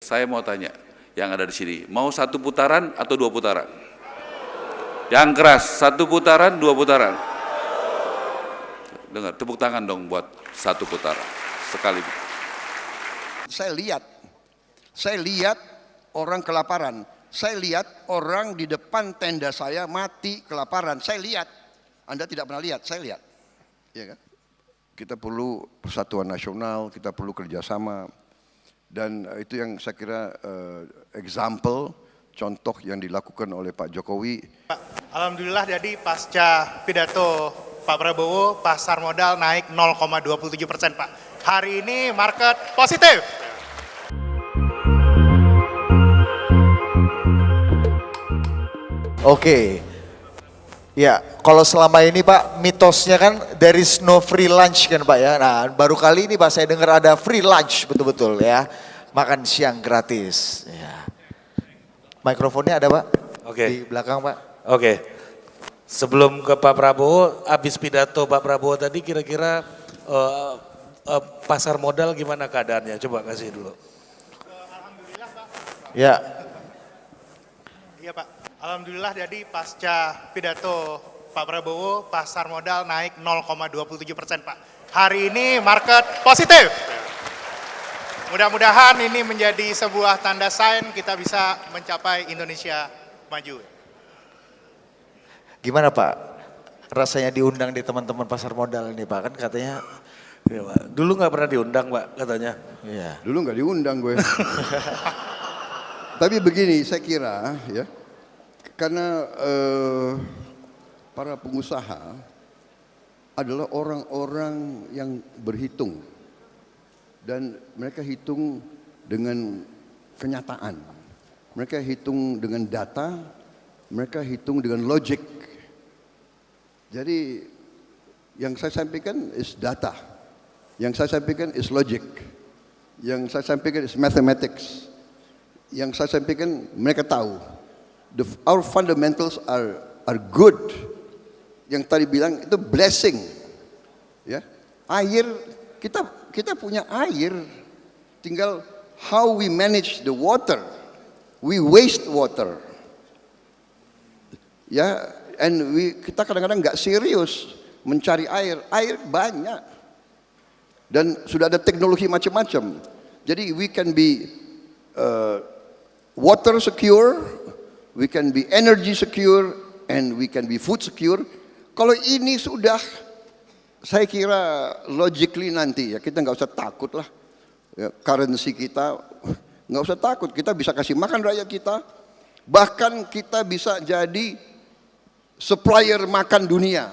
Saya mau tanya, yang ada di sini, mau 1 putaran atau 2 putaran? Yang keras, 1 putaran, 2 putaran? Dengar, tepuk tangan dong buat 1 putaran, sekali. Saya lihat orang kelaparan. Saya lihat orang di depan tenda saya mati kelaparan. Saya lihat. Anda tidak pernah lihat, saya lihat. Ya kan? Kita perlu persatuan nasional, kita perlu kerjasama. Dan itu yang saya kira example, contoh yang dilakukan oleh Pak Jokowi. Alhamdulillah jadi pasca pidato Pak Prabowo, pasar modal naik 0,27% Pak. Hari ini market positif. Oke. Ya, kalau selama ini Pak, mitosnya kan there is no free lunch kan Pak ya. Nah, baru kali ini Pak saya dengar ada free lunch betul-betul ya. Makan siang gratis. Ya. Mikrofonnya ada Pak? Oke. Di belakang Pak. Oke. Sebelum ke Pak Prabowo, habis pidato Pak Prabowo tadi kira-kira pasar modal gimana keadaannya? Coba kasih dulu. Alhamdulillah Pak. Ya. Iya Pak. Alhamdulillah jadi pasca pidato Pak Prabowo, pasar modal naik 0,27% Pak. Hari ini market positif. Mudah-mudahan ini menjadi sebuah tanda sign kita bisa mencapai Indonesia maju. Gimana Pak? Rasanya diundang di teman-teman pasar modal ini Pak, kan katanya. Ya, Pak. Dulu nggak pernah diundang Pak katanya. Iya. Dulu nggak diundang gue. Tapi begini, saya kira ya, karena para pengusaha adalah orang-orang yang berhitung dan mereka hitung dengan kenyataan, mereka hitung dengan data, mereka hitung dengan logik. Jadi yang saya sampaikan is data, yang saya sampaikan is logic, yang saya sampaikan is mathematics, yang saya sampaikan mereka tahu. Our fundamentals are good. Yang tadi bilang itu blessing, ya. Air kita punya air, tinggal how we manage the water. We waste water, ya. And kita kadang-kadang nggak serius mencari air. Air banyak dan sudah ada teknologi macam-macam. Jadi we can be water secure, we can be energy secure, and we can be food secure. Kalau ini sudah, saya kira logically nanti ya kita nggak usah takut lah. Ya, currency kita nggak usah takut, kita bisa kasih makan rakyat kita. Bahkan kita bisa jadi supplier makan dunia.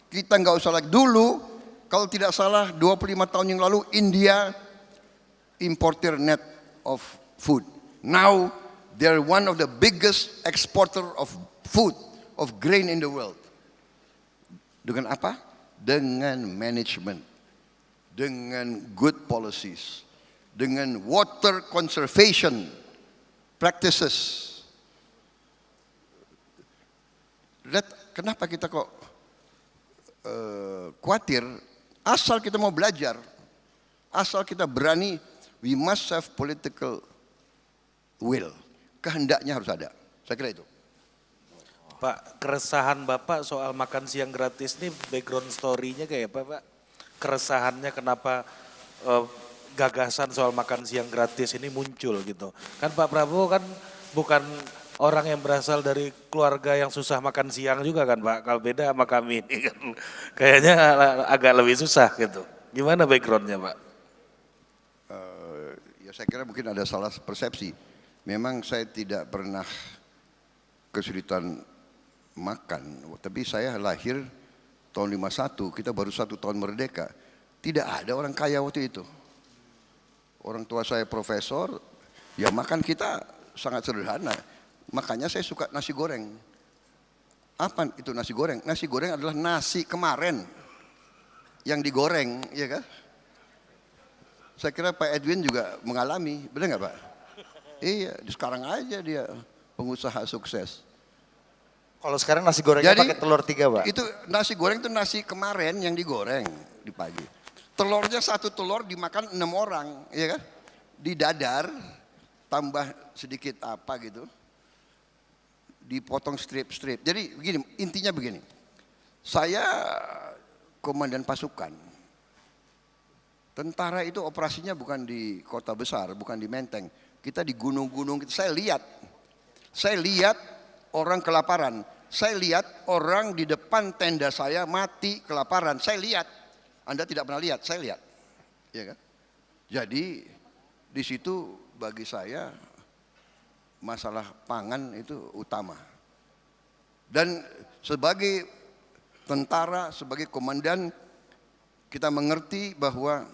Kita nggak usah lagi dulu, kalau tidak salah 25 tahun yang lalu India importer net of food. Now they're one of the biggest exporter of food, of grain in the world. Dengan apa? Dengan management, dengan good policies, dengan water conservation practices. Lihat kenapa kita kok khawatir? Asal kita mau belajar, asal kita berani, we must have political will. Kehendaknya harus ada. Saya kira itu. Pak, keresahan Bapak soal makan siang gratis ini background story-nya kayak apa Pak? Keresahannya kenapa gagasan soal makan siang gratis ini muncul gitu. Kan Pak Prabowo kan bukan orang yang berasal dari keluarga yang susah makan siang juga kan Pak. Kalau beda sama kami ini kan kayaknya agak lebih susah gitu. Gimana backgroundnya Pak? Ya saya kira mungkin ada salah persepsi. Memang saya tidak pernah kesulitan makan. Tapi saya lahir tahun 51, kita baru 1 tahun merdeka. Tidak ada orang kaya waktu itu. Orang tua saya profesor, ya makan kita sangat sederhana. Makanya saya suka nasi goreng. Apa itu nasi goreng? Nasi goreng adalah nasi kemarin yang digoreng, ya kan? Saya kira Pak Edwin juga mengalami, benar nggak Pak? Iya, sekarang aja dia pengusaha sukses. Kalau sekarang nasi gorengnya pakai telur 3 Pak? Itu nasi goreng itu nasi kemarin yang digoreng di pagi. Telurnya 1 telur dimakan 6 orang, ya kan? Didadar, tambah sedikit apa gitu, dipotong strip-strip. Jadi begini, intinya begini, saya komandan pasukan. Tentara itu operasinya bukan di kota besar, bukan di Menteng. Kita di gunung-gunung, saya lihat orang kelaparan. Saya lihat orang di depan tenda saya mati kelaparan. Saya lihat. Anda tidak pernah lihat, saya lihat. Ya kan? Jadi di situ bagi saya masalah pangan itu utama. Dan sebagai tentara, sebagai komandan, kita mengerti bahwa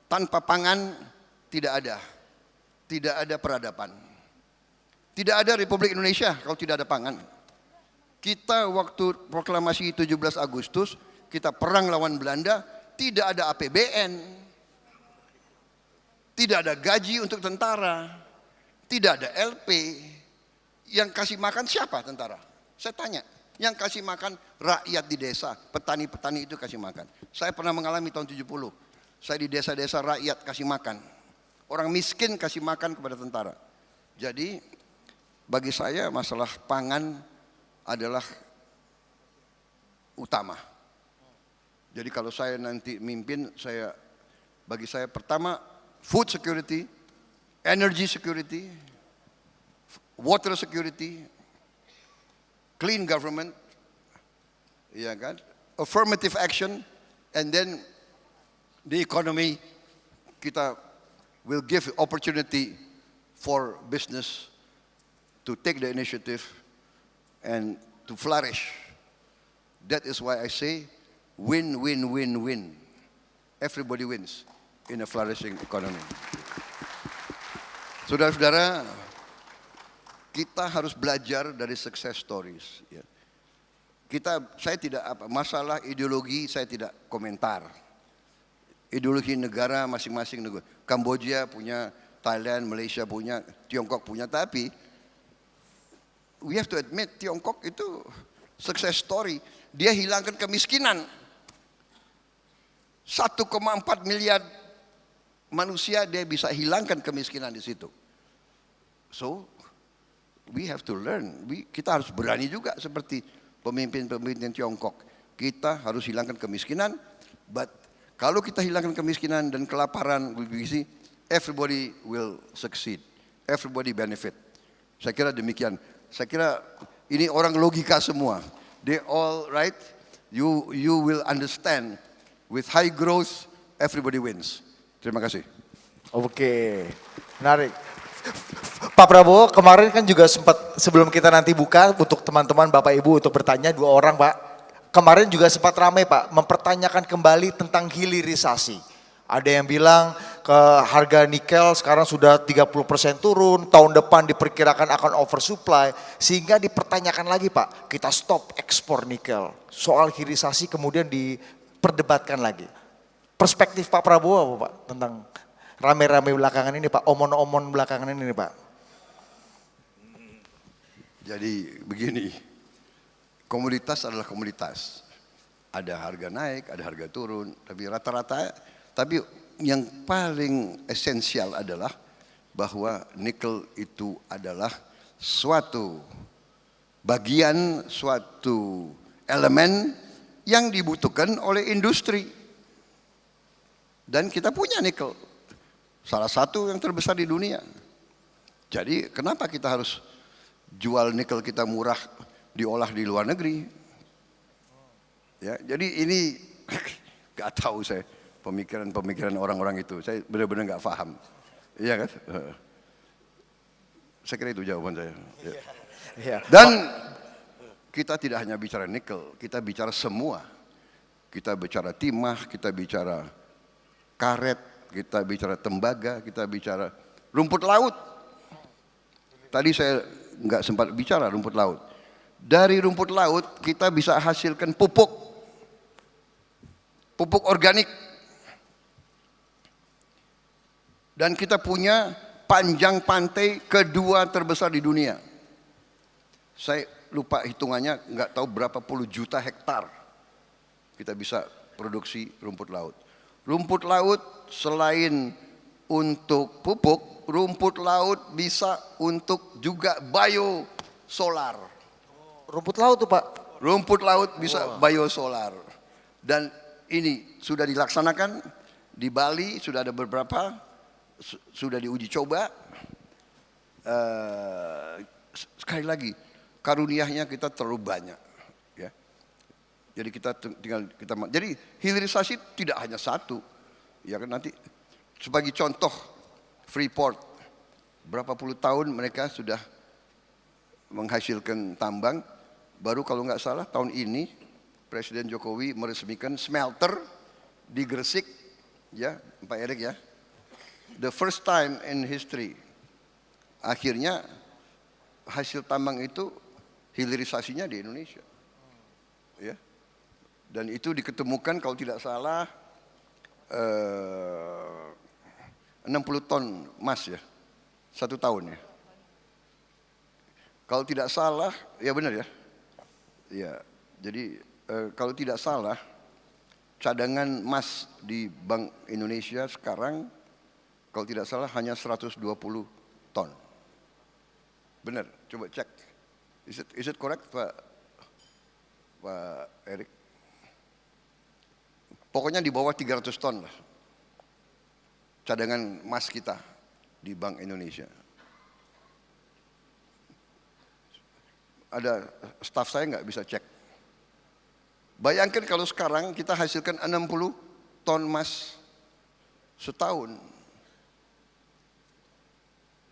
tanpa pangan tidak ada peradaban. Tidak ada Republik Indonesia kalau tidak ada pangan. Kita waktu proklamasi 17 Agustus, kita perang lawan Belanda, tidak ada APBN. Tidak ada gaji untuk tentara. Tidak ada LP. Yang kasih makan siapa tentara? Saya tanya. Yang kasih makan rakyat di desa, petani-petani itu kasih makan. Saya pernah mengalami tahun 70. Saya di desa-desa rakyat kasih makan. Orang miskin kasih makan kepada tentara. Jadi bagi saya masalah pangan adalah utama. Jadi kalau saya nanti mimpin, bagi saya pertama food security, energy security, water security, clean government, ya kan, affirmative action, and then the economy, kita will give opportunity for business to take the initiative and to flourish. That is why I say win, win, win, win. Everybody wins in a flourishing economy. Saudara-saudara, kita harus belajar dari success stories. Ya. Saya tidak masalah ideologi, saya tidak komentar. Ideologi negara masing-masing negara. Kamboja punya, Thailand, Malaysia punya, Tiongkok punya. Tapi we have to admit Tiongkok itu success story. Dia hilangkan kemiskinan. 1,4 miliar manusia dia bisa hilangkan kemiskinan di situ. So we have to learn. Kita harus berani juga seperti pemimpin-pemimpin Tiongkok. Kita harus hilangkan kemiskinan. But kalau kita hilangkan kemiskinan dan kelaparan, everybody will succeed. Everybody benefit. Saya kira demikian. Saya kira ini orang logika semua. They all right. You will understand. With high growth, everybody wins. Terima kasih. Oke, menarik. Pak Prabowo kemarin kan juga sempat, sebelum kita nanti buka untuk teman-teman Bapak Ibu untuk bertanya, 2 orang Pak. Kemarin juga sempat ramai Pak, mempertanyakan kembali tentang hilirisasi. Ada yang bilang ke harga nikel sekarang sudah 30% turun, tahun depan diperkirakan akan oversupply. Sehingga dipertanyakan lagi Pak, kita stop ekspor nikel. Soal hilirisasi kemudian diperdebatkan lagi. Perspektif Pak Prabowo apa Pak tentang rame-rame belakangan ini Pak, omon-omon belakangan ini Pak? Jadi begini, komoditas adalah komoditas. Ada harga naik, ada harga turun, tapi rata-rata, tapi yang paling esensial adalah bahwa nikel itu adalah suatu bagian, suatu elemen yang dibutuhkan oleh industri. Dan kita punya nikel, salah satu yang terbesar di dunia. Jadi kenapa kita harus jual nikel kita murah diolah di luar negeri? Ya, jadi ini gak tahu saya pemikiran orang-orang itu. Saya benar-benar gak paham. Iya kan? Saya kira itu jawaban saya. Ya. Dan kita tidak hanya bicara nikel, kita bicara semua. Kita bicara timah, kita bicara karet, kita bicara tembaga, kita bicara rumput laut. Tadi saya nggak sempat bicara rumput laut. Dari rumput laut kita bisa hasilkan pupuk organik. Dan kita punya panjang pantai kedua terbesar di dunia. Saya lupa hitungannya, nggak tahu berapa puluh juta hektar kita bisa produksi rumput laut. Rumput laut selain untuk pupuk, rumput laut bisa untuk juga biosolar. Rumput laut tuh Pak. Rumput laut bisa biosolar. Dan ini sudah dilaksanakan di Bali, sudah ada beberapa, sudah diuji coba. Sekali lagi, karunianya kita terlalu banyak. Ya. Jadi jadi hilirisasi tidak hanya satu. Ya kan nanti sebagai contoh Freeport, berapa puluh tahun mereka sudah menghasilkan tambang. Baru kalau nggak salah tahun ini Presiden Jokowi meresmikan smelter di Gresik, ya Pak Erik ya. The first time in history. Akhirnya hasil tambang itu hilirisasinya di Indonesia. Ya. Dan itu diketemukan kalau tidak salah 60 ton emas ya. 1 tahun ya. Kalau tidak salah, ya benar ya. Ya, jadi kalau tidak salah cadangan emas di Bank Indonesia sekarang kalau tidak salah hanya 120 ton. Benar, coba cek. Is it correct Pak Erik? Pokoknya di bawah 300 ton lah. Cadangan emas kita di Bank Indonesia. Ada staf saya nggak bisa cek. Bayangkan kalau sekarang kita hasilkan 60 ton emas setahun.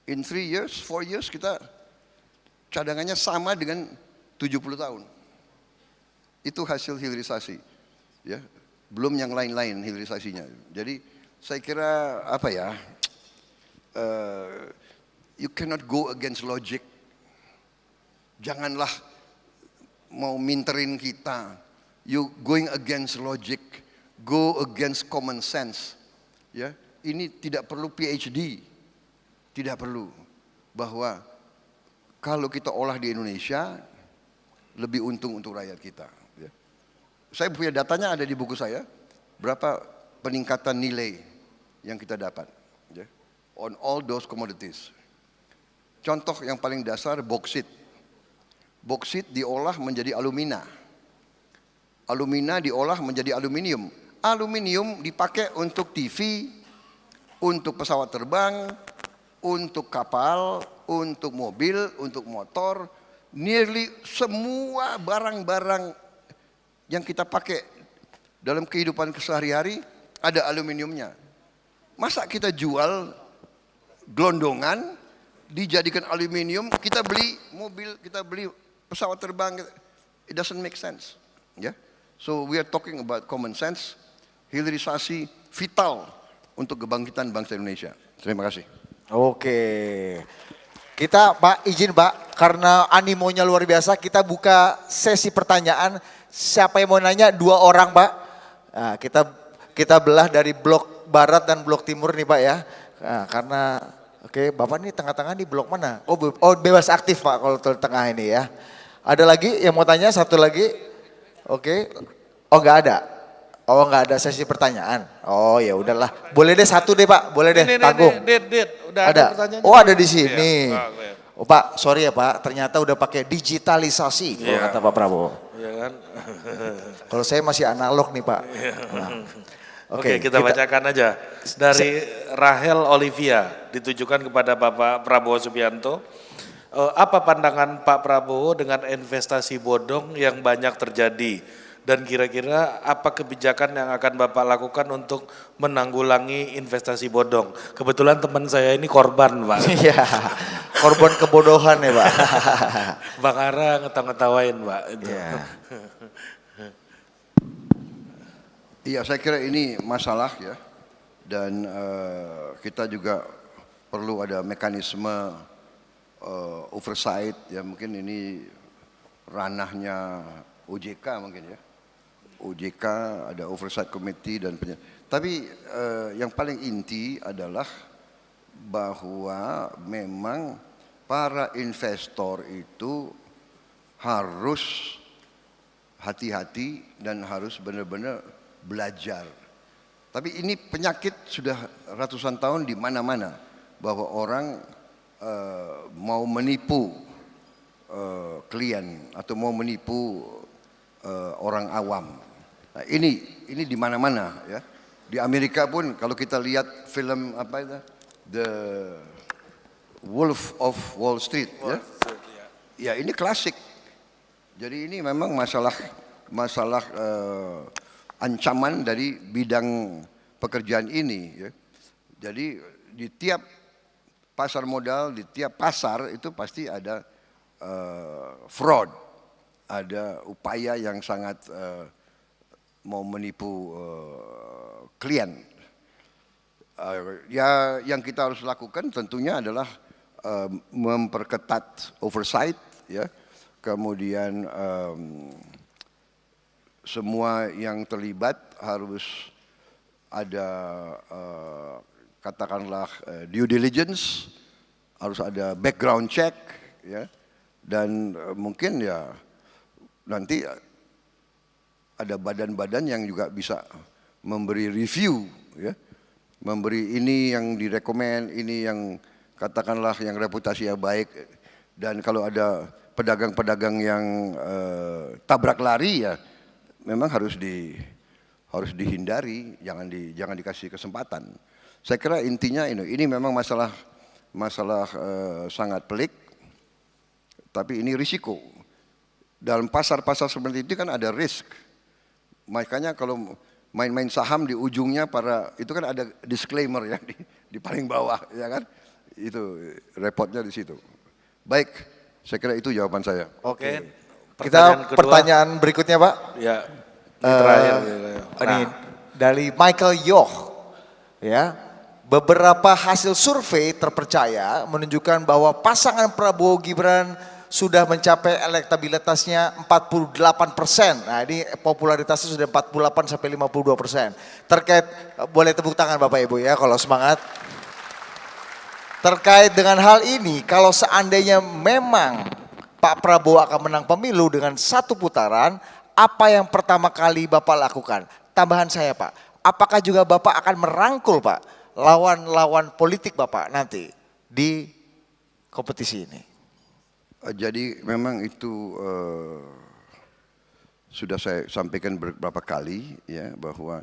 In 3 years, 4 years kita cadangannya sama dengan 70 tahun. Itu hasil hilirisasi. Ya, belum yang lain-lain hilirisasinya. Jadi saya kira apa ya, you cannot go against logic. Janganlah mau minterin kita. You going against logic, go against common sense. Ya, ini tidak perlu PhD, tidak perlu. Bahwa kalau kita olah di Indonesia, lebih untung untuk rakyat kita. Ya. Saya punya datanya ada di buku saya, berapa peningkatan nilai yang kita dapat. Ya, on all those commodities. Contoh yang paling dasar boksit. Boksit diolah menjadi alumina. Alumina diolah menjadi aluminium. Aluminium dipakai untuk TV, untuk pesawat terbang, untuk kapal, untuk mobil, untuk motor. Nearly semua barang-barang yang kita pakai dalam kehidupan sehari-hari ada aluminiumnya. Masa kita jual gelondongan dijadikan aluminium, kita beli mobil, kita beli pesawat terbang, it doesn't make sense. Ya, so we are talking about common sense. Hilirisasi vital untuk kebangkitan bangsa Indonesia. Terima kasih. Oke. Kita Pak izin Pak, karena animonya luar biasa, kita buka sesi pertanyaan. Siapa yang mau nanya? 2 orang Pak. Nah, kita belah dari blok barat dan blok timur nih Pak ya. Nah, karena oke, Bapak ini tengah-tengah di blok mana? Oh bebas aktif Pak kalau tengah ini ya. Ada lagi yang mau tanya? Satu lagi? Oke. Oh nggak ada? Oh nggak ada sesi pertanyaan? Oh ya udahlah. Boleh deh satu deh Pak, boleh deh tanggung. Udah ada pertanyaannya. Oh ada di sini. Iya. Oh Pak, sorry ya Pak, ternyata udah pakai digitalisasi kalau kata Pak Prabowo. Iya kan? Kalau saya masih analog nih Pak. Nah. Oke, kita bacakan aja. Dari Rahel Olivia, ditujukan kepada Bapak Prabowo Subianto. Apa pandangan Pak Prabowo dengan investasi bodong yang banyak terjadi? Dan kira-kira apa kebijakan yang akan Bapak lakukan untuk menanggulangi investasi bodong? Kebetulan teman saya ini korban Pak. Iya, korban kebodohan ya Pak. Bang Ara ngetawain Pak. Iya. Iya, saya kira ini masalah ya. Dan kita juga perlu ada mekanisme oversight ya, mungkin ini ranahnya OJK mungkin ya. OJK ada oversight committee dan tapi yang paling inti adalah bahwa memang para investor itu harus hati-hati dan harus benar-benar belajar. Tapi ini penyakit sudah ratusan tahun di mana-mana. bahwa orang mau menipu klien atau mau menipu orang awam. Nah, ini di mana-mana ya. Di Amerika pun kalau kita lihat film apa itu, The Wolf of Wall Street, ya. Ya ini klasik. Jadi ini memang masalah ancaman dari bidang pekerjaan ini. Ya. Jadi di tiap pasar modal, di tiap pasar itu pasti ada fraud, ada upaya yang sangat mau menipu klien. Ya yang kita harus lakukan tentunya adalah memperketat oversight, ya. Kemudian semua yang terlibat harus ada katakanlah due diligence, harus ada background check, ya. Dan mungkin ya nanti ada badan-badan yang juga bisa memberi review, ya, memberi ini yang direkomend, ini yang katakanlah yang reputasinya baik, dan kalau ada pedagang-pedagang yang tabrak lari ya memang harus dihindari, jangan dikasih kesempatan. Saya kira intinya ini memang masalah sangat pelik, tapi ini risiko. Dalam pasar-pasar seperti itu kan ada risk. Makanya kalau main-main saham di ujungnya itu kan ada disclaimer ya di paling bawah, ya kan? Itu repotnya di situ. Baik, saya kira itu jawaban saya. Oke. Kita pertanyaan berikutnya, Pak. Ya, ini terakhir. Ini dari Michael Yoh, ya. Beberapa hasil survei terpercaya menunjukkan bahwa pasangan Prabowo Gibran sudah mencapai elektabilitasnya 48%. Nah ini popularitasnya sudah 48 sampai 52%. Terkait, boleh tepuk tangan Bapak Ibu ya kalau semangat. Terkait dengan hal ini, kalau seandainya memang Pak Prabowo akan menang pemilu dengan 1 putaran, apa yang pertama kali Bapak lakukan? Tambahan saya Pak, apakah juga Bapak akan merangkul Pak lawan-lawan politik Bapak nanti di kompetisi ini? Jadi memang itu sudah saya sampaikan beberapa kali ya bahwa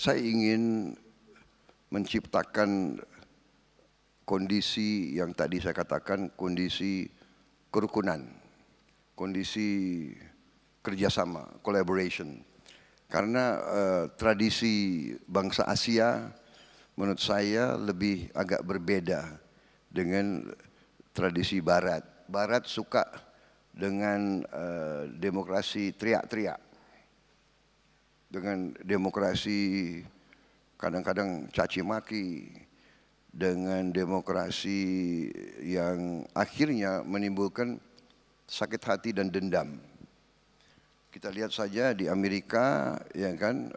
saya ingin menciptakan kondisi yang tadi saya katakan, kondisi kerukunan, kondisi kerjasama, collaboration. Karena tradisi bangsa Asia menurut saya lebih agak berbeda dengan tradisi Barat. Barat suka dengan demokrasi teriak-teriak, dengan demokrasi kadang-kadang caci maki, dengan demokrasi yang akhirnya menimbulkan sakit hati dan dendam. Kita lihat saja di Amerika, ya kan,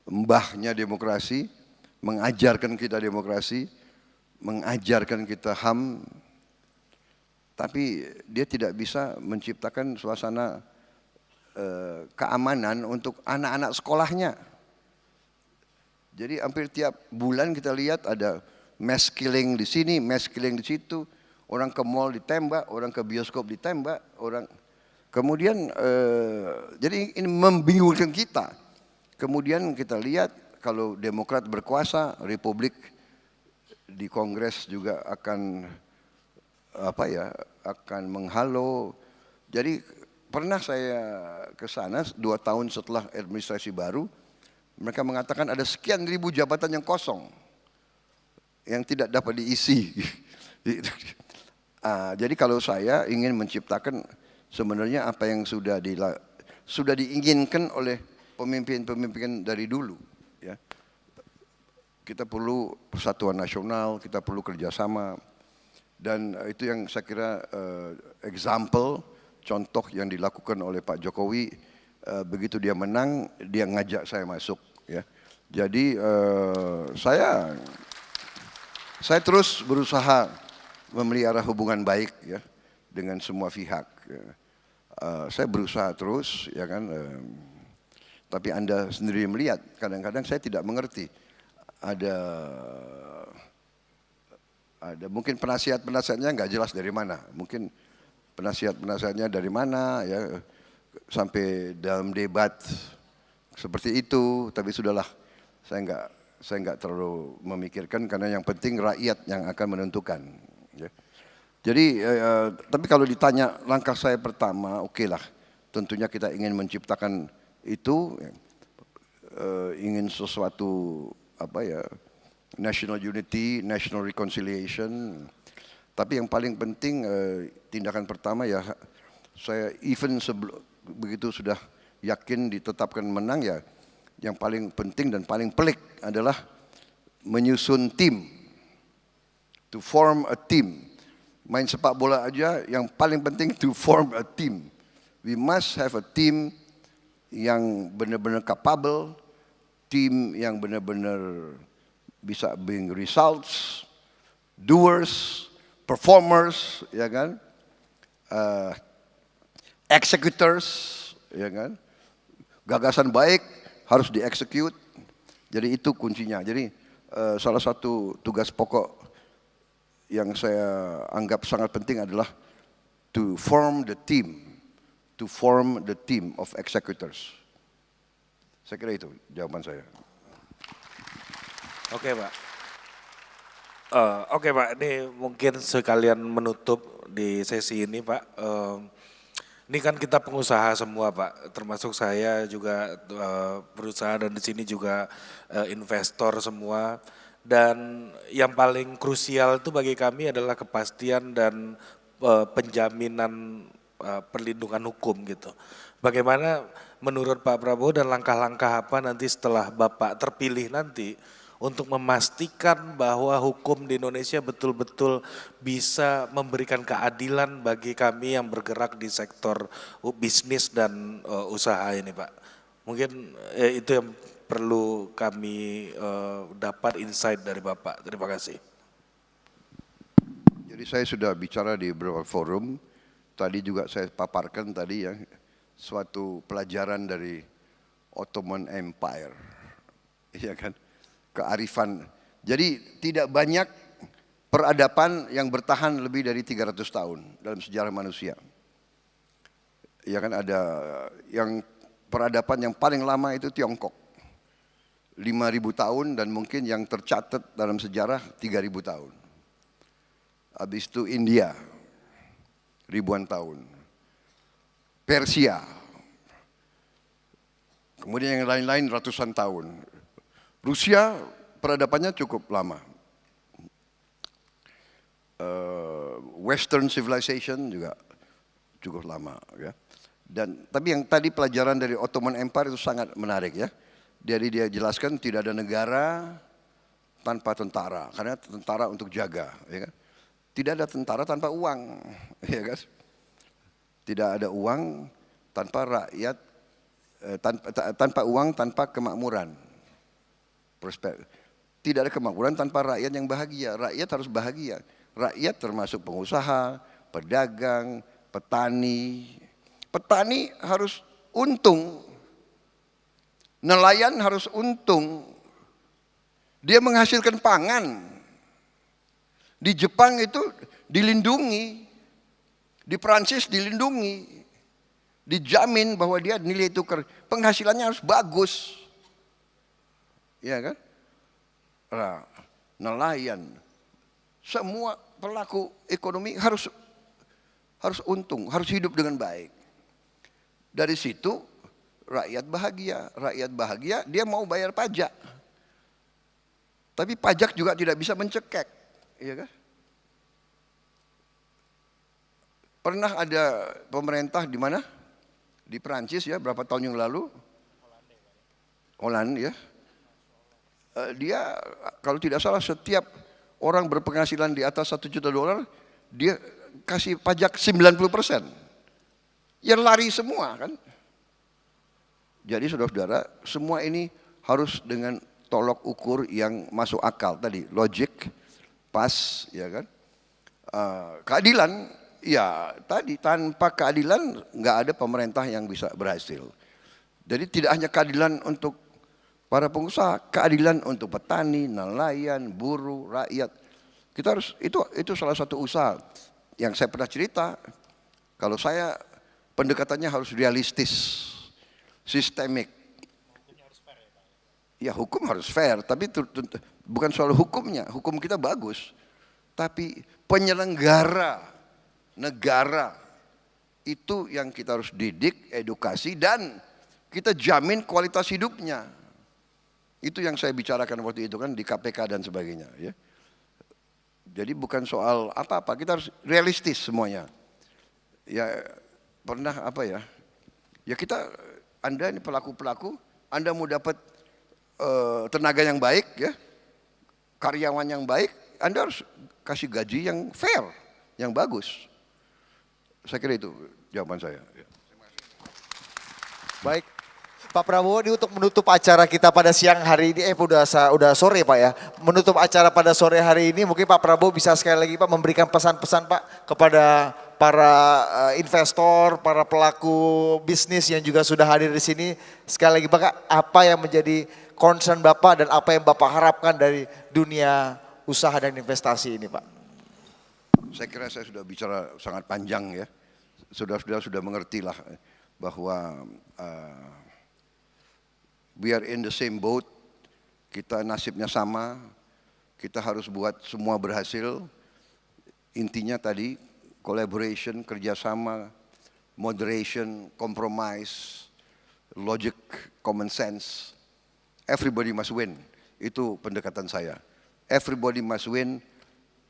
mbahnya demokrasi, mengajarkan kita demokrasi, mengajarkan kita HAM, tapi dia tidak bisa menciptakan suasana keamanan untuk anak-anak sekolahnya. Jadi hampir tiap bulan kita lihat ada mass killing di sini, mass killing di situ, orang ke mall ditembak, orang ke bioskop ditembak, orang kemudian jadi ini membingungkan kita. Kemudian kita lihat kalau Demokrat berkuasa, Republik di Kongres juga akan akan menghalau. Jadi pernah saya ke sana 2 tahun setelah administrasi baru, mereka mengatakan ada sekian ribu jabatan yang kosong, yang tidak dapat diisi. Jadi kalau saya ingin menciptakan sebenarnya apa yang sudah diinginkan oleh pemimpin-pemimpin dari dulu. Ya. Kita perlu persatuan nasional, kita perlu kerjasama, dan itu yang saya kira example, contoh yang dilakukan oleh Pak Jokowi. Begitu dia menang, dia ngajak saya masuk. Ya. Jadi saya terus berusaha memelihara hubungan baik ya dengan semua pihak. Ya. Saya berusaha terus, ya kan. Tapi Anda sendiri melihat, kadang-kadang saya tidak mengerti. Ada mungkin penasihat-penasihatnya nggak jelas dari mana. Mungkin penasihat-penasihatnya dari mana ya, sampai dalam debat seperti itu. Tapi sudahlah, saya nggak terlalu memikirkan, karena yang penting rakyat yang akan menentukan. Ya. Jadi, tapi kalau ditanya langkah saya pertama, oke lah. Tentunya kita ingin menciptakan itu, ingin sesuatu apa ya, national unity, national reconciliation. Tapi yang paling penting, tindakan pertama ya, saya even begitu sudah yakin ditetapkan menang ya, yang paling penting dan paling pelik adalah menyusun tim, to form a team. Main sepak bola aja yang paling penting to form a team. We must have a team yang benar-benar capable, tim yang benar-benar bisa bring results, doers, performers, ya kan, executors, ya kan, gagasan baik harus dieksekut. Jadi itu kuncinya. Jadi salah satu tugas pokok yang saya anggap sangat penting adalah to form the team of executors. Saya kira itu jawaban saya. Oke Pak. Oke Pak, ini mungkin sekalian menutup di sesi ini Pak. Ini kan kita pengusaha semua Pak, termasuk saya juga berusaha, dan di sini juga investor semua. Dan yang paling krusial itu bagi kami adalah kepastian dan penjaminan perlindungan hukum gitu. Bagaimana menurut Pak Prabowo dan langkah-langkah apa nanti setelah Bapak terpilih nanti untuk memastikan bahwa hukum di Indonesia betul-betul bisa memberikan keadilan bagi kami yang bergerak di sektor bisnis dan usaha ini Pak. Mungkin itu yang perlu kami dapat insight dari Bapak. Terima kasih. Jadi saya sudah bicara di beberapa forum, tadi juga saya paparkan tadi ya, suatu pelajaran dari Ottoman Empire, iya kan, kearifan. Jadi tidak banyak peradaban yang bertahan lebih dari 300 tahun dalam sejarah manusia. Ya kan, ada yang peradaban yang paling lama itu Tiongkok, 5.000 tahun, dan mungkin yang tercatat dalam sejarah 3.000 tahun. Habis itu India, ribuan tahun. Persia, kemudian yang lain-lain ratusan tahun. Rusia peradabannya cukup lama. Western civilization juga cukup lama, ya. Tapi yang tadi pelajaran dari Ottoman Empire itu sangat menarik ya. Jadi dia jelaskan tidak ada negara tanpa tentara, karena tentara untuk jaga, ya kan. Tidak ada tentara tanpa uang, ya kan. Tidak ada uang tanpa rakyat, tanpa uang tanpa kemakmuran. Tidak ada kemakmuran tanpa rakyat yang bahagia. Rakyat harus bahagia. Rakyat termasuk pengusaha, pedagang, petani. Petani harus untung. Nelayan harus untung. Dia menghasilkan pangan. Di Jepang itu dilindungi. Di Prancis dilindungi. Dijamin bahwa dia nilai tukar. Penghasilannya harus bagus. Ya kan? Nah, nelayan. Semua pelaku ekonomi harus untung, harus hidup dengan baik. Dari situ rakyat bahagia. Rakyat bahagia, dia mau bayar pajak. Tapi pajak juga tidak bisa mencekek, iya kan? Pernah ada pemerintah di mana? Di Perancis ya, berapa tahun yang lalu? Holland ya. Dia kalau tidak salah setiap orang berpenghasilan di atas $1 juta, dia kasih pajak 90%. Ya lari semua kan. Jadi saudara-saudara, semua ini harus dengan tolok ukur yang masuk akal tadi, logik, pas, ya kan. Keadilan, ya tadi tanpa keadilan nggak ada pemerintah yang bisa berhasil. Jadi tidak hanya keadilan untuk para pengusaha, keadilan untuk petani, nelayan, buruh, rakyat. Kita harus itu salah satu usaha yang saya pernah cerita. Kalau saya pendekatannya harus realistis, sistemik. Ya hukum harus fair, tapi bukan soal hukumnya. Hukum kita bagus, tapi penyelenggara negara itu yang kita harus didik, edukasi, dan kita jamin kualitas hidupnya. Itu yang saya bicarakan waktu itu kan di KPK dan sebagainya. Ya. Jadi bukan soal apa-apa, kita harus realistis semuanya. Ya pernah apa ya? Ya kita, Anda ini pelaku-pelaku, Anda mau dapat tenaga yang baik, ya, karyawan yang baik, Anda harus kasih gaji yang fair, yang bagus. Saya kira itu jawaban saya. Baik, Pak Prabowo, ini untuk menutup acara kita pada siang hari ini, udah sore Pak ya. Menutup acara pada sore hari ini, mungkin Pak Prabowo bisa sekali lagi Pak memberikan pesan-pesan Pak kepada para investor, para pelaku bisnis yang juga sudah hadir di sini. Sekali lagi Pak, apa yang menjadi concern Bapak dan apa yang Bapak harapkan dari dunia usaha dan investasi ini Pak? Saya kira saya sudah bicara sangat panjang ya. Sudah mengerti lah bahwa we are in the same boat, kita nasibnya sama, kita harus buat semua berhasil. Intinya tadi collaboration, kerjasama, moderation, compromise, logic, common sense. Everybody must win, itu pendekatan saya. Everybody must win,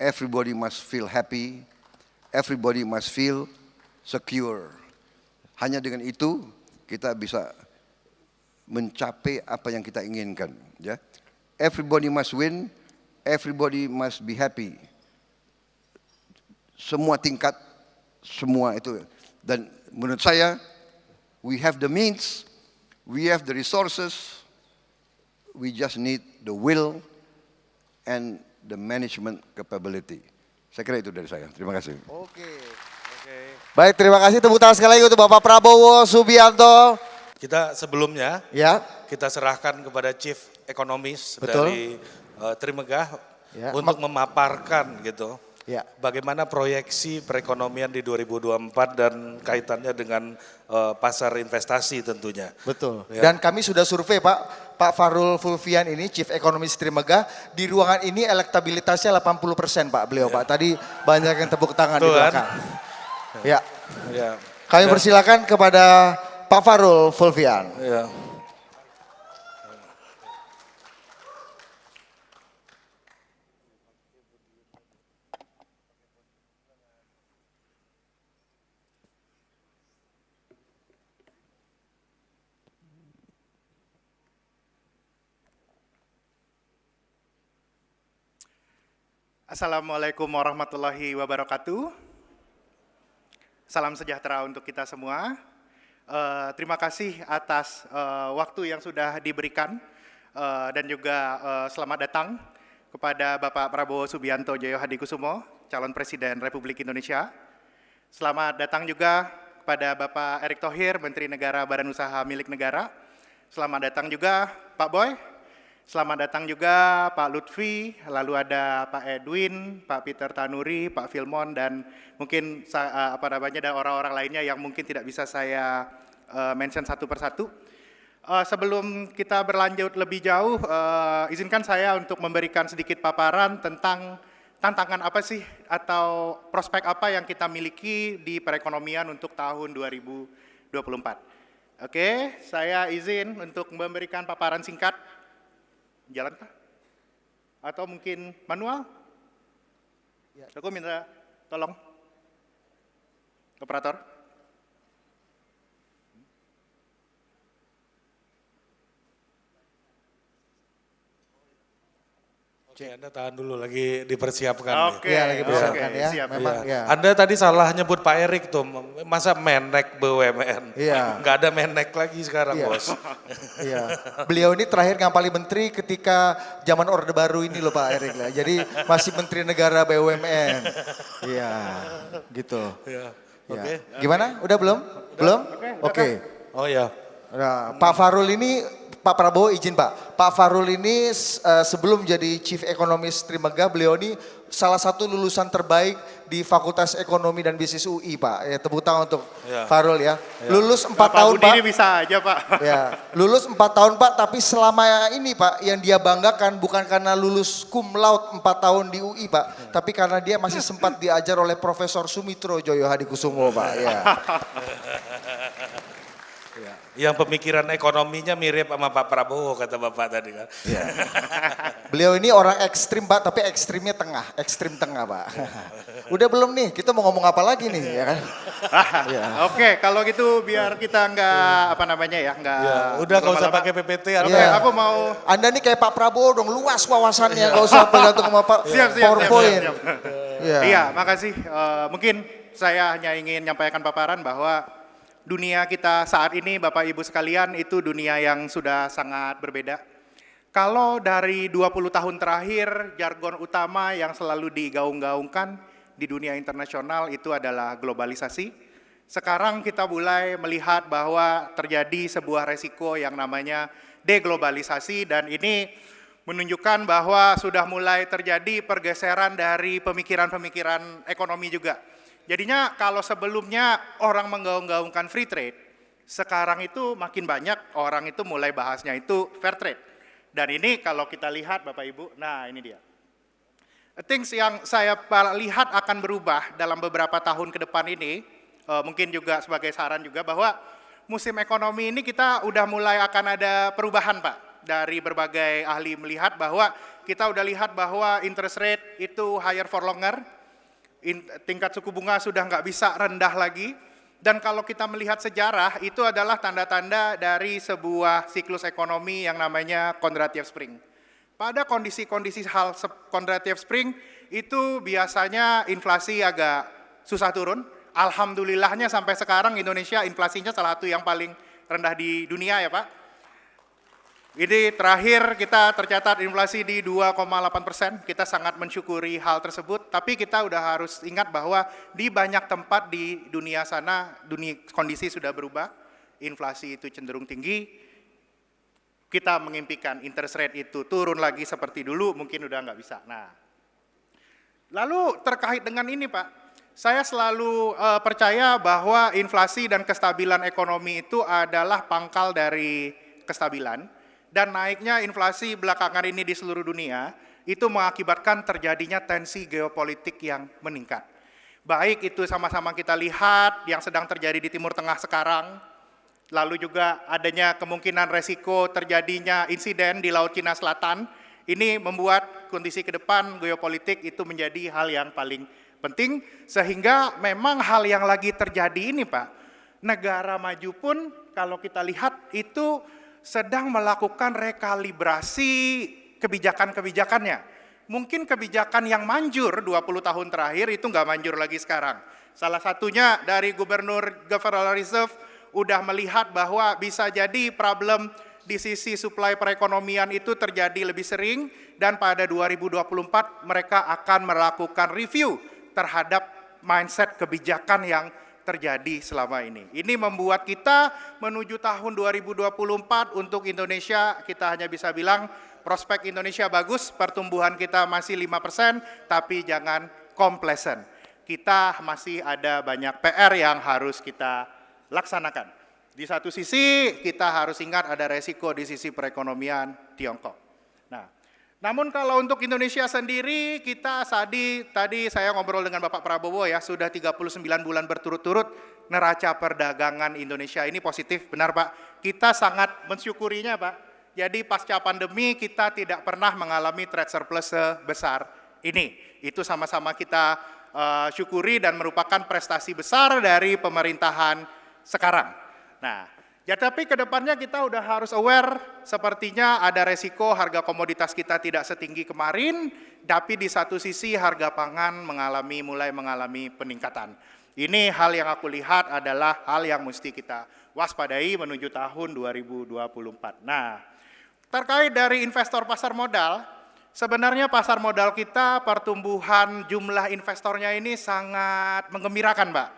everybody must feel happy, everybody must feel secure. Hanya dengan itu kita bisa mencapai apa yang kita inginkan. Ya, everybody must win, everybody must be happy. Semua tingkat, semua itu. Dan menurut saya, we have the means, we have the resources, we just need the will and the management capability. Saya kira itu dari saya. Terima kasih. Oke. Baik, terima kasih. Tepuk tangan sekali lagi untuk Bapak Prabowo Subianto. Kita sebelumnya Ya, kita serahkan kepada Chief Economist Betul. dari Trimegah Ya. untuk memaparkan gitu. Ya. Bagaimana proyeksi perekonomian di 2024 dan kaitannya dengan pasar investasi tentunya. Betul. Ya. Dan kami sudah survei Pak Farul Fulvian ini, Chief Economist Trimegah. Di ruangan ini elektabilitasnya 80% Pak beliau Pak. Tadi banyak yang tepuk tangan di Betul, kan? belakang. Ya. Ya. Kami Dan- persilakan kepada Pak Farul Fulvian. Ya. Assalamualaikum warahmatullahi wabarakatuh. Salam sejahtera untuk kita semua. Terima kasih atas waktu yang sudah diberikan dan juga selamat datang kepada Bapak Prabowo Subianto Djoyo Hadikusumo, calon Presiden Republik Indonesia. Selamat datang juga kepada Bapak Erick Thohir, Menteri Negara Badan Usaha Milik Negara. Selamat datang juga Pak Boy. Selamat datang juga Pak Lutfi, lalu ada Pak Edwin, Pak Peter Tanuri, Pak Filmon, dan mungkin dan orang-orang lainnya yang mungkin tidak bisa saya mention satu persatu. Sebelum kita berlanjut lebih jauh, izinkan saya untuk memberikan sedikit paparan tentang tantangan apa sih atau prospek apa yang kita miliki di perekonomian untuk tahun 2024. Oke, saya izin untuk memberikan paparan singkat. Jalan kah? Atau mungkin manual? Aku minta tolong. Operator. Oke, Anda tahan dulu, lagi dipersiapkan. Oke, Ya, lagi persiapkan oke, ya. siap. Memang Iya. ya. Anda tadi salah nyebut Pak Erik tuh, masa menek BUMN? Iya. Nggak ada menek lagi sekarang Iya. bos. Iya. Beliau ini terakhir ngapali menteri ketika zaman Orde Baru ini loh Pak Erik lah. Jadi masih Menteri Negara BUMN. Iya, gitu. Iya. Ya. Oke. Gimana? Udah belum? Belum? Oke. Oh ya, Nah, Pak Farul ini, Pak Prabowo izin Pak, Pak Farul ini sebelum jadi Chief Economist Trimegah, beliau ini salah satu lulusan terbaik di Fakultas Ekonomi dan Bisnis UI Pak. Ya, tepuk tangan untuk Ya. Farul ya. Lulus 4 Pak tahun Budi Pak. ini bisa aja Pak. Ya, lulus 4 tahun Pak, tapi selama ini Pak yang dia banggakan bukan karena lulus cum laude 4 tahun di UI Pak, tapi karena dia masih sempat diajar oleh Profesor Sumitro Joyo Hadikusumo Pak. Ya. Ya. Yang pemikiran ekonominya mirip sama Pak Prabowo kata Bapak tadi kan. Beliau ini orang ekstrim Pak, tapi ekstrimnya tengah, ekstrim tengah Pak. Udah belum nih, kita mau ngomong apa lagi nih ya kan? Ya. Oke, kalau gitu biar kita nggak apa namanya ya, nggak. Ya, udah nggak usah berlama-lama. pakai PPT. Oke, Iya. aku mau. Anda nih kayak Pak Prabowo dong, luas wawasannya, nggak usah bergantung sama Pak PowerPoint. siap. Iya. Iya, makasih. Mungkin saya hanya ingin menyampaikan paparan bahwa dunia kita saat ini, Bapak Ibu sekalian, itu dunia yang sudah sangat berbeda. Kalau dari 20 tahun terakhir, jargon utama yang selalu digaung-gaungkan di dunia internasional itu adalah globalisasi. Sekarang kita mulai melihat bahwa terjadi sebuah resiko yang namanya deglobalisasi, dan ini menunjukkan bahwa sudah mulai terjadi pergeseran dari pemikiran-pemikiran ekonomi juga. Jadinya kalau sebelumnya orang menggaung-gaungkan free trade, sekarang itu makin banyak orang itu mulai bahasnya itu fair trade. Dan ini kalau kita lihat Bapak Ibu, nah ini dia. Things yang saya lihat akan berubah dalam beberapa tahun ke depan ini, mungkin juga sebagai saran juga bahwa musim ekonomi ini kita udah mulai akan ada perubahan Pak. Dari berbagai ahli melihat bahwa kita udah lihat bahwa interest rate itu higher for longer, tingkat suku bunga sudah nggak bisa rendah lagi, dan kalau kita melihat sejarah itu adalah tanda-tanda dari sebuah siklus ekonomi yang namanya Kondratiev Spring. Pada kondisi-kondisi hal Kondratiev Spring itu biasanya inflasi agak susah turun. Alhamdulillahnya sampai sekarang Indonesia inflasinya salah satu yang paling rendah di dunia ya Pak. Ini terakhir kita tercatat inflasi di 2,8%, kita sangat mensyukuri hal tersebut, tapi kita udah harus ingat bahwa di banyak tempat di dunia sana, kondisi sudah berubah, inflasi itu cenderung tinggi, kita mengimpikan interest rate itu turun lagi seperti dulu, mungkin udah nggak bisa. Nah, lalu terkait dengan ini Pak, saya selalu percaya bahwa inflasi dan kestabilan ekonomi itu adalah pangkal dari kestabilan. Dan naiknya inflasi belakangan ini di seluruh dunia, itu mengakibatkan terjadinya tensi geopolitik yang meningkat. Baik itu sama-sama kita lihat yang sedang terjadi di Timur Tengah sekarang, lalu juga adanya kemungkinan resiko terjadinya insiden di Laut Cina Selatan, ini membuat kondisi ke depan geopolitik itu menjadi hal yang paling penting, sehingga memang hal yang lagi terjadi ini Pak, negara maju pun kalau kita lihat itu sedang melakukan rekalibrasi kebijakan-kebijakannya. Mungkin kebijakan yang manjur 20 tahun terakhir itu nggak manjur lagi sekarang. Salah satunya dari Gubernur Federal Reserve udah melihat bahwa bisa jadi problem di sisi suplai perekonomian itu terjadi lebih sering, dan pada 2024 mereka akan melakukan review terhadap mindset kebijakan yang terjadi selama ini. Ini membuat kita menuju tahun 2024 untuk Indonesia, kita hanya bisa bilang prospek Indonesia bagus, pertumbuhan kita masih 5%, tapi jangan complacent. Kita masih ada banyak PR yang harus kita laksanakan. Di satu sisi kita harus ingat ada resiko di sisi perekonomian Tiongkok. Nah, namun kalau untuk Indonesia sendiri, kita tadi saya ngobrol dengan Bapak Prabowo ya, sudah 39 bulan berturut-turut neraca perdagangan Indonesia ini positif, benar Pak? Kita sangat mensyukurinya Pak. Jadi pasca pandemi kita tidak pernah mengalami trade surplus sebesar ini. Itu sama-sama kita syukuri dan merupakan prestasi besar dari pemerintahan sekarang. Nah, ya tapi ke depannya kita udah harus aware, sepertinya ada resiko harga komoditas kita tidak setinggi kemarin, tapi di satu sisi harga pangan mulai mengalami peningkatan. Ini hal yang aku lihat adalah hal yang mesti kita waspadai menuju tahun 2024. Nah, terkait dari investor pasar modal, sebenarnya pasar modal kita pertumbuhan jumlah investornya ini sangat menggembirakan Pak.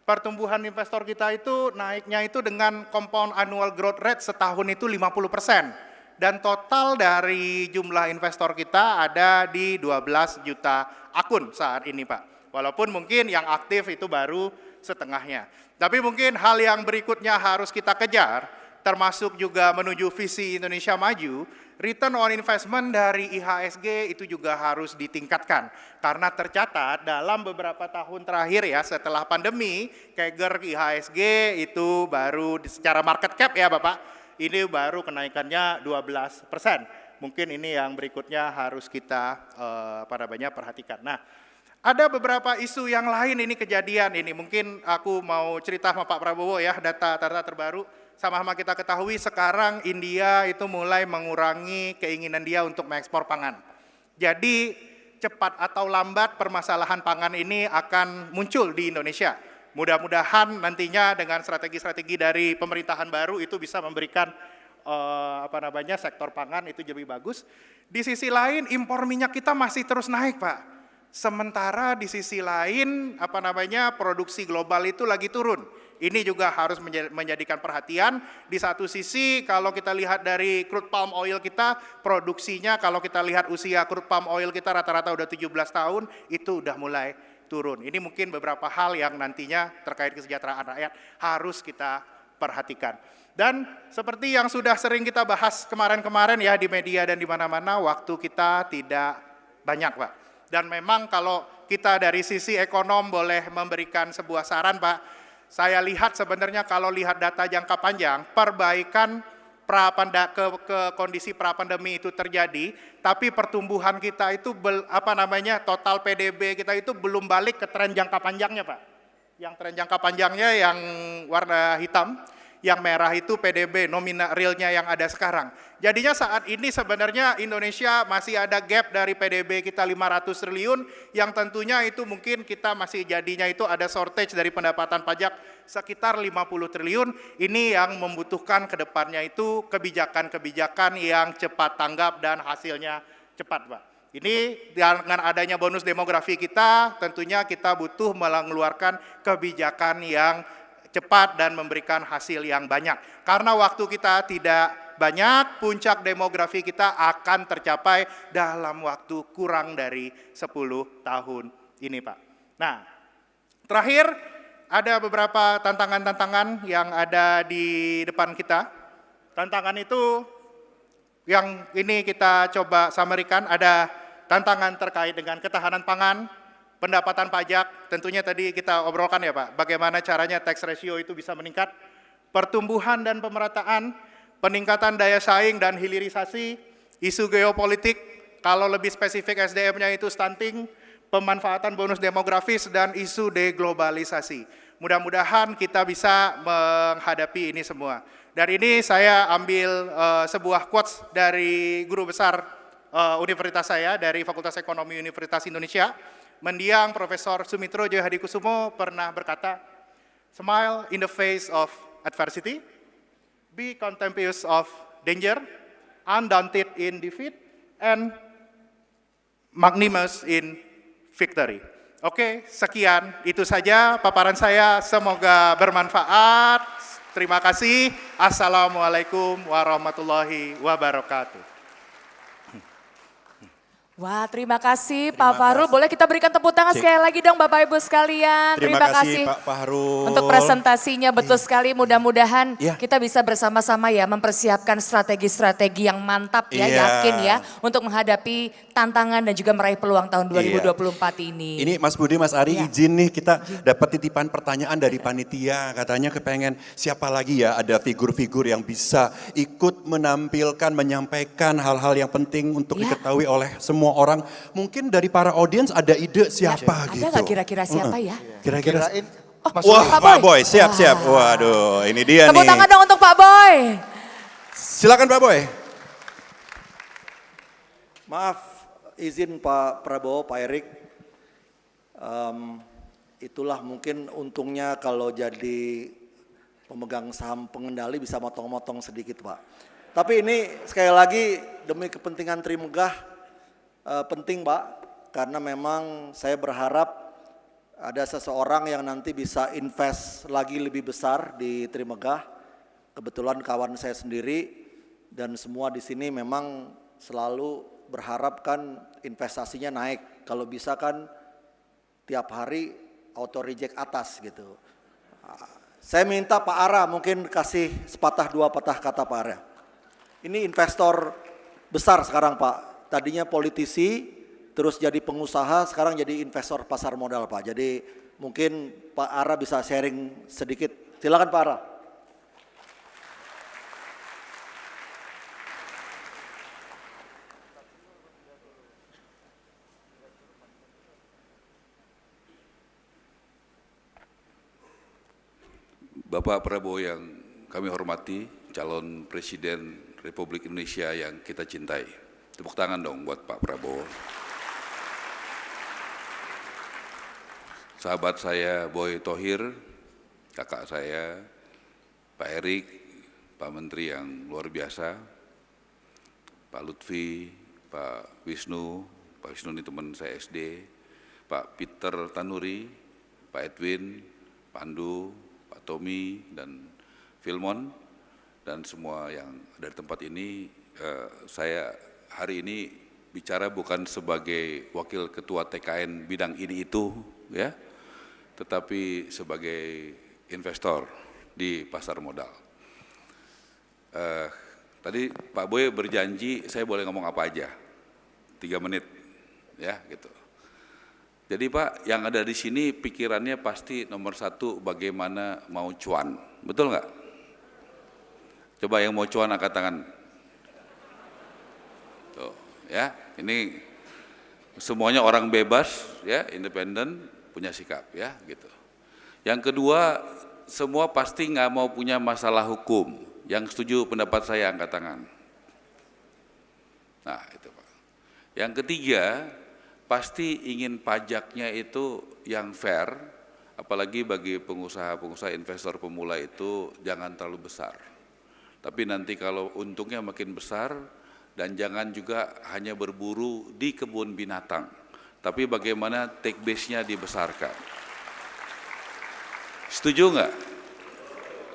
pertumbuhan investor kita itu naiknya itu dengan compound annual growth rate setahun itu 50%. Dan total dari jumlah investor kita ada di 12 juta akun saat ini Pak. Walaupun mungkin yang aktif itu baru setengahnya. Tapi mungkin hal yang berikutnya harus kita kejar, termasuk juga menuju visi Indonesia Maju, return on investment dari IHSG itu juga harus ditingkatkan. Karena tercatat dalam beberapa tahun terakhir ya setelah pandemi, CAGR IHSG itu baru secara market cap ya Bapak, ini baru kenaikannya 12%. Mungkin ini yang berikutnya harus kita perhatikan. Nah, ada beberapa isu yang lain ini kejadian ini. Mungkin aku mau cerita sama Pak Prabowo ya, data terbaru. Sama-sama kita ketahui sekarang India itu mulai mengurangi keinginan dia untuk mengekspor pangan. Jadi cepat atau lambat permasalahan pangan ini akan muncul di Indonesia. Mudah-mudahan nantinya dengan strategi-strategi dari pemerintahan baru itu bisa memberikan sektor pangan itu lebih bagus. Di sisi lain impor minyak kita masih terus naik Pak. Sementara di sisi lain produksi global itu lagi turun. Ini juga harus menjadikan perhatian. Di satu sisi kalau kita lihat dari crude palm oil kita, produksinya kalau kita lihat usia crude palm oil kita rata-rata udah 17 tahun, itu udah mulai turun. Ini mungkin beberapa hal yang nantinya terkait kesejahteraan rakyat harus kita perhatikan. Dan seperti yang sudah sering kita bahas kemarin-kemarin ya di media dan di mana-mana, waktu kita tidak banyak Pak. Dan memang kalau kita dari sisi ekonom boleh memberikan sebuah saran Pak, saya lihat sebenarnya kalau lihat data jangka panjang, perbaikan kondisi pra-pandemi itu terjadi, tapi pertumbuhan kita itu total PDB kita itu belum balik ke tren jangka panjangnya Pak. Yang tren jangka panjangnya yang warna hitam, yang merah itu PDB nominal realnya yang ada sekarang. Jadinya saat ini sebenarnya Indonesia masih ada gap dari PDB kita 500 triliun yang tentunya itu mungkin kita masih jadinya itu ada shortage dari pendapatan pajak sekitar 50 triliun. Ini yang membutuhkan ke depannya itu kebijakan-kebijakan yang cepat tanggap dan hasilnya cepat Pak. Ini dengan adanya bonus demografi kita tentunya kita butuh mengeluarkan kebijakan yang cepat dan memberikan hasil yang banyak. Karena waktu kita tidak banyak, puncak demografi kita akan tercapai dalam waktu kurang dari 10 tahun ini Pak. Nah, terakhir ada beberapa tantangan-tantangan yang ada di depan kita. Tantangan itu yang ini kita coba summary-kan, ada tantangan terkait dengan ketahanan pangan, pendapatan pajak, tentunya tadi kita obrolkan ya Pak, bagaimana caranya tax ratio itu bisa meningkat, pertumbuhan dan pemerataan, peningkatan daya saing dan hilirisasi, isu geopolitik, kalau lebih spesifik SDM-nya itu stunting, pemanfaatan bonus demografis, dan isu deglobalisasi. Mudah-mudahan kita bisa menghadapi ini semua. Dari ini saya ambil sebuah quotes dari guru besar universitas saya, dari Fakultas Ekonomi Universitas Indonesia, mendiang Profesor Sumitro Jayahadikusumo pernah berkata, smile in the face of adversity, be contemptuous of danger, undaunted in defeat, and magnanimous in victory. Oke, sekian. Itu saja paparan saya. Semoga bermanfaat. Terima kasih. Assalamualaikum warahmatullahi wabarakatuh. Wah, terima kasih Pak Fahrul. Boleh kita berikan tepuk tangan sekali lagi dong Bapak Ibu sekalian. Terima kasih Pak Fahrul. Untuk presentasinya, betul sekali. Mudah-mudahan kita bisa bersama-sama ya mempersiapkan strategi-strategi yang mantap ya, yakin ya. Untuk menghadapi tantangan dan juga meraih peluang tahun 2024 ini. Ini Mas Budi, Mas Ari izin nih kita dapat titipan pertanyaan dari panitia. Katanya kepengen siapa lagi ya ada figur-figur yang bisa ikut menampilkan, menyampaikan hal-hal yang penting untuk diketahui oleh semua orang. Mungkin dari para audiens ada ide siapa gitu. Ada nggak kira-kira siapa ya? Kira-kira. Wah, Pak Boy, siap-siap. Waduh, ini dia tepuk nih. tangan dong untuk Pak Boy. Silakan Pak Boy. Maaf, izin Pak Prabowo, Pak Erik. Itulah mungkin untungnya kalau jadi pemegang saham pengendali bisa motong-motong sedikit Pak. Tapi ini sekali lagi demi kepentingan Trimegah penting Pak, karena memang saya berharap ada seseorang yang nanti bisa invest lagi lebih besar di Trimegah. Kebetulan kawan saya sendiri dan semua di sini memang selalu berharap kan investasinya naik. Kalau bisa kan tiap hari auto reject atas gitu. Saya minta Pak Ara mungkin kasih sepatah dua patah kata Pak Ara. Ini investor besar sekarang Pak. Tadinya politisi, terus jadi pengusaha, sekarang jadi investor pasar modal Pak. Jadi mungkin Pak Ara bisa sharing sedikit. Silakan Pak Ara. Bapak Prabowo yang kami hormati, calon Presiden Republik Indonesia yang kita cintai. Tepuk tangan dong buat Pak Prabowo. Sahabat saya Boy Thohir, kakak saya, Pak Erik, Pak Menteri yang luar biasa, Pak Lutfi, Pak Wisnu ini teman saya SD, Pak Peter Tanuri, Pak Edwin, Pandu, Pak Tommy, dan Filmon, dan semua yang ada di tempat ini. Saya hari ini bicara bukan sebagai wakil ketua TKN bidang ini itu, ya, tetapi sebagai investor di pasar modal. Tadi Pak Boy berjanji saya boleh ngomong apa aja, 3 menit, ya gitu. Jadi Pak, yang ada di sini pikirannya pasti nomor 1 bagaimana mau cuan, betul nggak? Coba yang mau cuan angkat tangan. Tuh, ya, ini semuanya orang bebas, ya, independen, punya sikap, ya, gitu. Yang kedua, semua pasti nggak mau punya masalah hukum. Yang setuju pendapat saya angkat tangan. Nah, itu Pak. Yang ketiga, pasti ingin pajaknya itu yang fair, apalagi bagi pengusaha-pengusaha investor pemula itu jangan terlalu besar. Tapi nanti kalau untungnya makin besar, dan jangan juga hanya berburu di kebun binatang, tapi bagaimana take base-nya dibesarkan. Setuju nggak?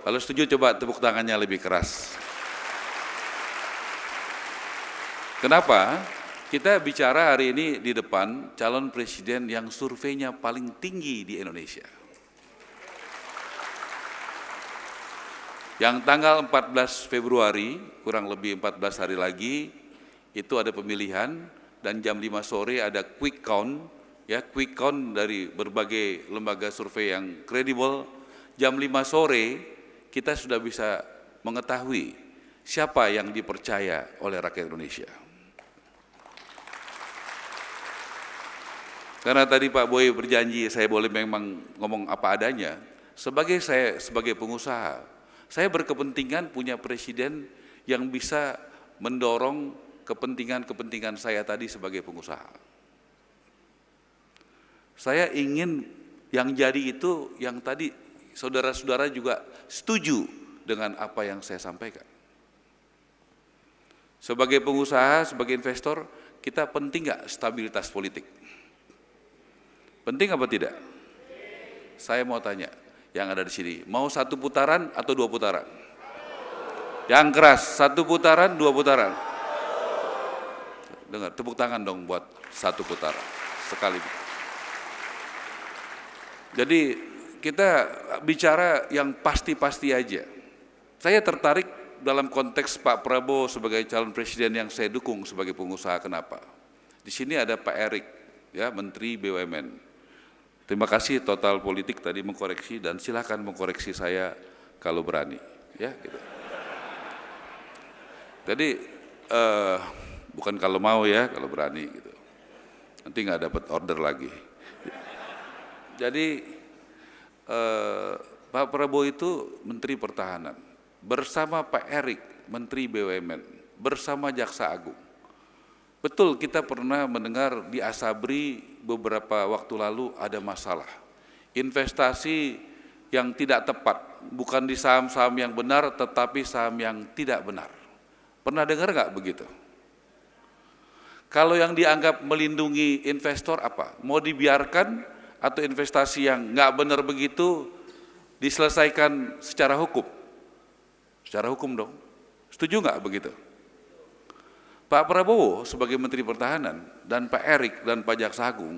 Kalau setuju coba tepuk tangannya lebih keras. Kenapa? Kita bicara hari ini di depan calon presiden yang surveinya paling tinggi di Indonesia. Yang tanggal 14 Februari, kurang lebih 14 hari lagi, itu ada pemilihan, dan jam 5 sore ada quick count, ya, quick count dari berbagai lembaga survei yang kredibel. Jam 5 sore kita sudah bisa mengetahui siapa yang dipercaya oleh rakyat Indonesia. Karena tadi Pak Boy berjanji saya boleh memang ngomong apa adanya, sebagai pengusaha, saya berkepentingan punya presiden yang bisa mendorong kepentingan-kepentingan saya tadi sebagai pengusaha. Saya ingin yang jadi itu yang tadi saudara-saudara juga setuju dengan apa yang saya sampaikan. Sebagai pengusaha, sebagai investor, kita penting nggak stabilitas politik? Penting apa tidak? Saya mau tanya, yang ada di sini, mau 1 putaran atau 2 putaran? Yang keras, 1 putaran, 2 putaran? Dengar, tepuk tangan dong buat 1 putaran, sekali. Jadi kita bicara yang pasti-pasti aja. Saya tertarik dalam konteks Pak Prabowo sebagai calon presiden yang saya dukung sebagai pengusaha. Kenapa? Di sini ada Pak Erik, ya, Menteri BUMN. Terima kasih Total Politik tadi mengkoreksi, dan silakan mengkoreksi saya kalau berani, ya, gitu. Jadi bukan kalau mau, ya, kalau berani gitu. Nanti nggak dapat order lagi. Jadi Pak Prabowo itu Menteri Pertahanan, bersama Pak Erik, Menteri BUMN, bersama Jaksa Agung. Betul, kita pernah mendengar di Asabri beberapa waktu lalu ada masalah. Investasi yang tidak tepat, bukan di saham-saham yang benar, tetapi saham yang tidak benar. Pernah dengar nggak begitu? Kalau yang dianggap melindungi investor apa? Mau dibiarkan atau investasi yang nggak benar begitu diselesaikan secara hukum. Secara hukum dong. Setuju nggak begitu? Pak Prabowo sebagai Menteri Pertahanan dan Pak Erik dan Pak Jaksa Agung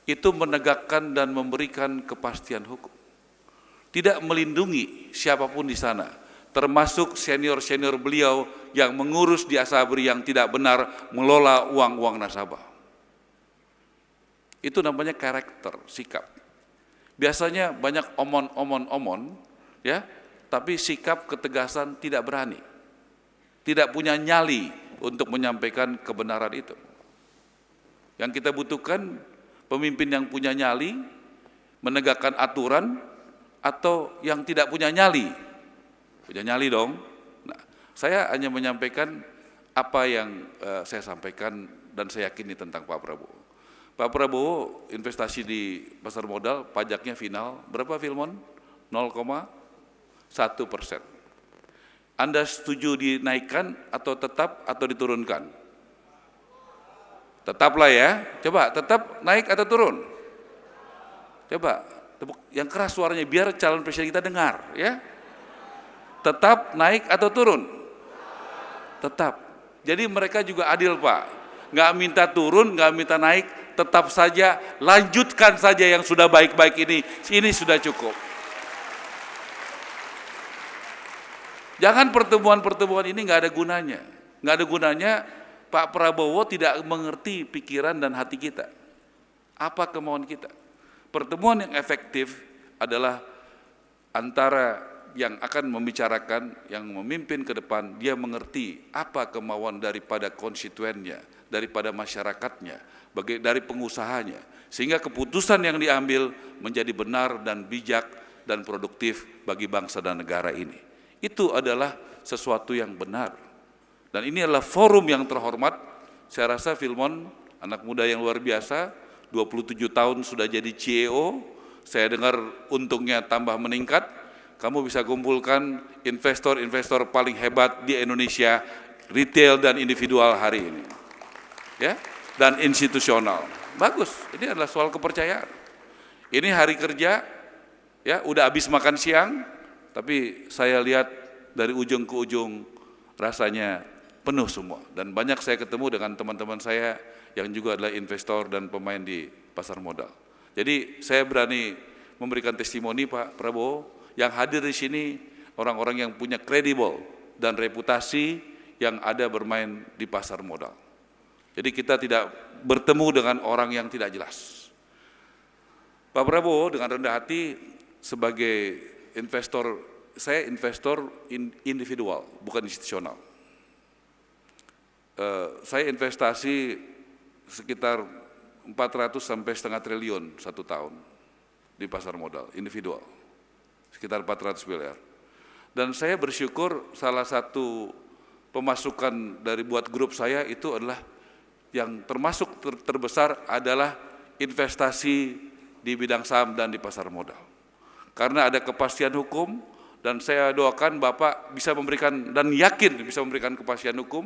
itu menegakkan dan memberikan kepastian hukum. Tidak melindungi siapapun di sana, termasuk senior-senior beliau yang mengurus di Asabri yang tidak benar mengelola uang-uang nasabah. Itu namanya karakter, sikap. Biasanya banyak omon, ya, tapi sikap ketegasan tidak berani. Tidak punya nyali untuk menyampaikan kebenaran itu. Yang kita butuhkan pemimpin yang punya nyali, menegakkan aturan, atau yang tidak punya nyali. Punya nyali dong. Nah, saya hanya menyampaikan apa yang saya sampaikan dan saya yakini tentang Pak Prabowo. Pak Prabowo investasi di pasar modal, pajaknya final, berapa Filmon? 0,1%. Anda setuju dinaikkan atau tetap atau diturunkan? Tetaplah ya, coba tetap naik atau turun? Coba, yang keras suaranya biar calon presiden kita dengar ya. Tetap naik atau turun? Tetap. Jadi mereka juga adil Pak. Nggak minta turun, nggak minta naik, tetap saja, lanjutkan saja yang sudah baik-baik ini sudah cukup. Jangan pertemuan-pertemuan ini nggak ada gunanya. Nggak ada gunanya, Pak Prabowo tidak mengerti pikiran dan hati kita. Apa kemauan kita? Pertemuan yang efektif adalah antara yang akan membicarakan, yang memimpin ke depan, dia mengerti apa kemauan daripada konstituennya, daripada masyarakatnya, dari pengusahanya, sehingga keputusan yang diambil menjadi benar dan bijak dan produktif bagi bangsa dan negara ini. Itu adalah sesuatu yang benar. Dan ini adalah forum yang terhormat. Saya rasa Filmon, anak muda yang luar biasa, 27 tahun sudah jadi CEO, saya dengar untungnya tambah meningkat. Kamu bisa kumpulkan investor-investor paling hebat di Indonesia, retail dan individual hari ini. Ya, dan institusional. Bagus, ini adalah soal kepercayaan. Ini hari kerja, ya udah habis makan siang, tapi saya lihat dari ujung ke ujung rasanya penuh semua. Dan banyak saya ketemu dengan teman-teman saya yang juga adalah investor dan pemain di pasar modal. Jadi saya berani memberikan testimoni Pak Prabowo, yang hadir di sini orang-orang yang punya kredibel dan reputasi yang ada bermain di pasar modal. Jadi kita tidak bertemu dengan orang yang tidak jelas. Pak Prabowo dengan rendah hati sebagai investor, saya investor individual, bukan institusional. Saya investasi sekitar 400 sampai setengah triliun satu tahun di pasar modal individual. Sekitar 400 miliar. Dan saya bersyukur salah satu pemasukan dari buat grup saya itu adalah yang termasuk terbesar adalah investasi di bidang saham dan di pasar modal. Karena ada kepastian hukum dan saya doakan Bapak bisa memberikan dan yakin bisa memberikan kepastian hukum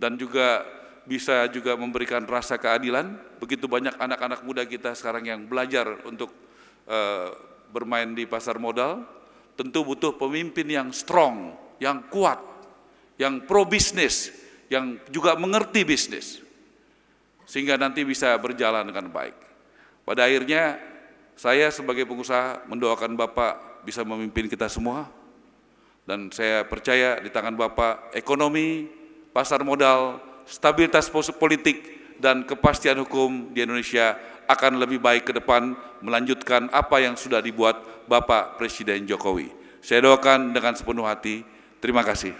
dan juga bisa juga memberikan rasa keadilan. Begitu banyak anak-anak muda kita sekarang yang belajar untuk bermain di pasar modal, tentu butuh pemimpin yang strong, yang kuat, yang pro bisnis, yang juga mengerti bisnis, sehingga nanti bisa berjalan dengan baik. Pada akhirnya, saya sebagai pengusaha mendoakan Bapak bisa memimpin kita semua, dan saya percaya di tangan Bapak ekonomi, pasar modal, stabilitas politik, dan kepastian hukum di Indonesia akan lebih baik ke depan, melanjutkan apa yang sudah dibuat Bapak Presiden Jokowi. Saya doakan dengan sepenuh hati. Terima kasih.